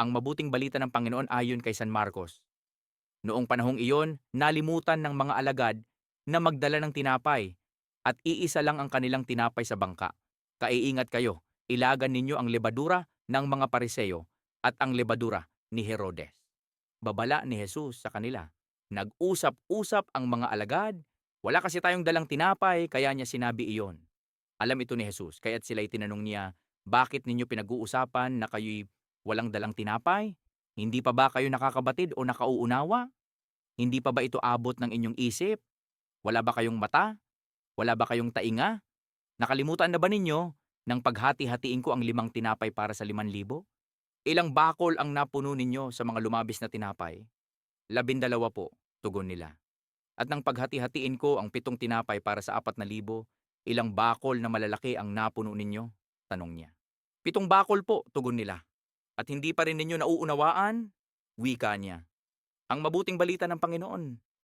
Ang mabuting balita ng Panginoon ayon kay San Marcos. Noong panahong iyon, nalimutan ng mga alagad na magdala ng tinapay at iisa lang ang kanilang tinapay sa bangka. Kaiingat kayo, ilagan ninyo ang lebadura ng mga Pariseo at ang lebadura ni Herodes. Babala ni Jesus sa kanila. Nag-usap-usap ang mga alagad. Wala kasi tayong dalang tinapay, kaya niya sinabi iyon. Alam ito ni Jesus, kaya't sila'y tinanong niya, bakit ninyo pinag-uusapan na kayo'y walang dalang tinapay? Hindi pa ba kayo nakakabatid o nakauunawa? Hindi pa ba ito abot ng inyong isip? Wala ba kayong mata? Wala ba kayong tainga? Nakalimutan na ba ninyo nang paghati-hatiin ko ang 5 tinapay para sa 5,000? Ilang bakol ang napuno ninyo sa mga lumabis na tinapay? 12 po, tugon nila. At nang paghati-hatiin ko ang 7 tinapay para sa 4,000, ilang bakol na malalaki ang napuno ninyo? Tanong niya. 7 bakol po, tugon nila. At hindi pa rin ninyo nauunawaan? Wika niya. Ang mabuting balita ng Panginoon.